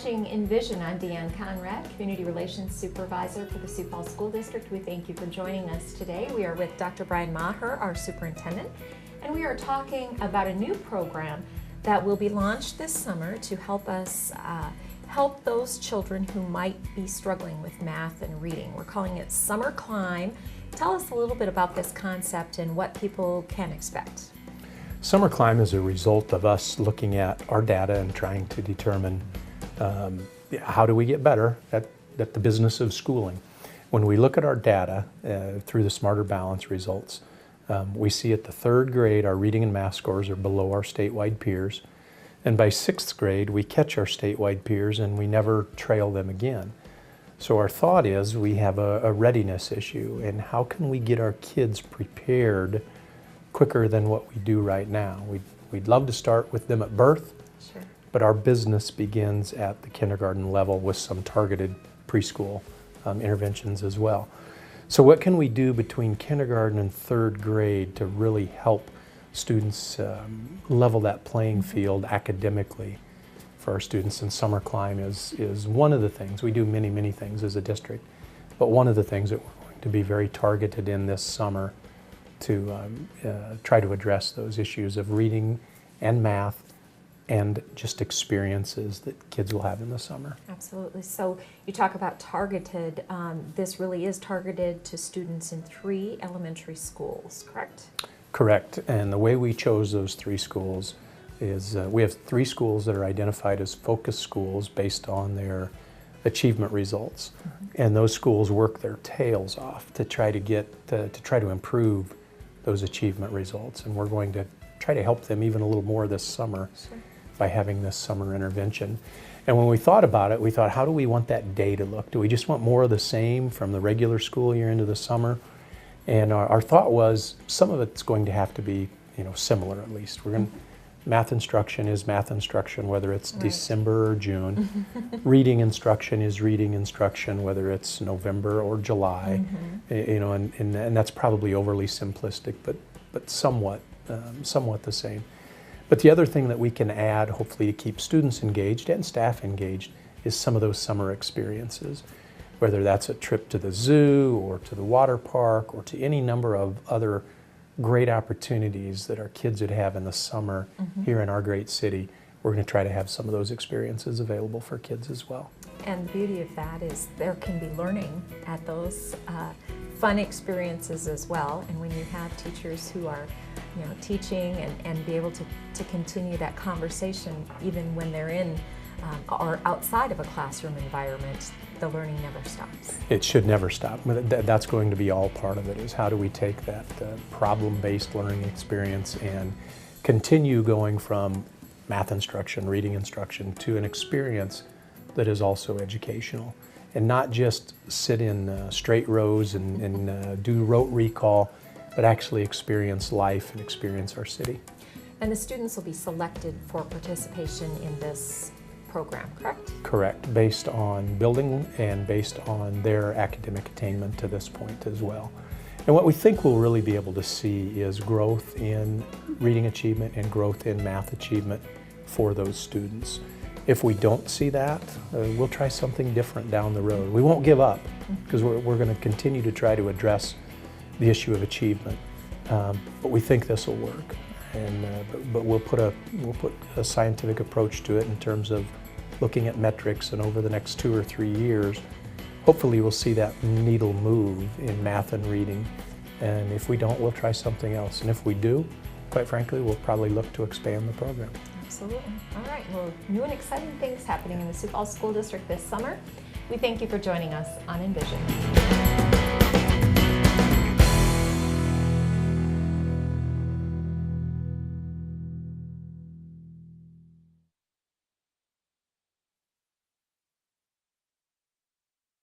watching Envision. I'm Deanne Conrad, Community Relations Supervisor for the Sioux Falls School District. We thank you for joining us today. We are with Dr. Brian Maher, our superintendent, and we are talking about a new program that will be launched this summer to help us help those children who might be struggling with math and reading. We're calling it Summer Climb. Tell us a little bit about this concept and what people can expect. Summer Climb is a result of us looking at our data and trying to determine how do we get better at the business of schooling. When we look at our data through the Smarter Balance results, we see at the third grade our reading and math scores are below our statewide peers. And by sixth grade, we catch our statewide peers and we never trail them again. So our thought is we have a readiness issue, and how can we get our kids prepared quicker than what we do right now? We'd love to start with them at birth, Sure. but our business begins at the kindergarten level with some targeted preschool interventions as well. So what can we do between kindergarten and third grade to really help students level that playing field academically for our students? And Summer Climb is one of the things. We do many things as a district, but one of the things that we're going to be very targeted in this summer to try to address those issues of reading and math and just experiences that kids will have in the summer. Absolutely. So you talk about targeted. This really is targeted to students in 3 elementary schools, correct? Correct. And the way we chose those 3 schools is we have 3 schools that are identified as focus schools based on their achievement results. Mm-hmm. And those schools work their tails off to try to improve those achievement results. And we're going to try to help them even a little more this summer. Sure. By having this summer intervention. And when we thought about it, we thought, how do we want that day to look? Do we just want more of the same from the regular school year into the summer? And our thought was some of it's going to have to be, similar at least. We're going math instruction is math instruction, whether it's right. December or June. Reading instruction is reading instruction, whether it's November or July. Mm-hmm. And that's probably overly simplistic, but somewhat the same. But the other thing that we can add, hopefully to keep students engaged and staff engaged, is some of those summer experiences. Whether that's a trip to the zoo or to the water park or to any number of other great opportunities that our kids would have in the summer here in our great city, we're going to try to have some of those experiences available for kids as well. And the beauty of that is there can be learning at those fun experiences as well. And when you have teachers who are teaching and be able to continue that conversation even when they're in or outside of a classroom environment, the learning never stops. It should never stop. That's going to be all part of it, is how do we take that problem-based learning experience and continue going from math instruction, reading instruction, to an experience that is also educational. And not just sit in straight rows and do rote recall, but actually experience life and experience our city. And the students will be selected for participation in this program, correct? Correct, based on building and based on their academic attainment to this point as well. And what we think we'll really be able to see is growth in reading achievement and growth in math achievement for those students. If we don't see that, we'll try something different down the road. We won't give up, because we're going to continue to try to address the issue of achievement. But we think this will work. But we'll put a scientific approach to it in terms of looking at metrics, and over the next 2 or 3 years, hopefully we'll see that needle move in math and reading. And if we don't, we'll try something else. And if we do, quite frankly, we'll probably look to expand the program. Absolutely. All right. Well, new and exciting things happening in the Sioux Falls School District this summer. We thank you for joining us on Envision.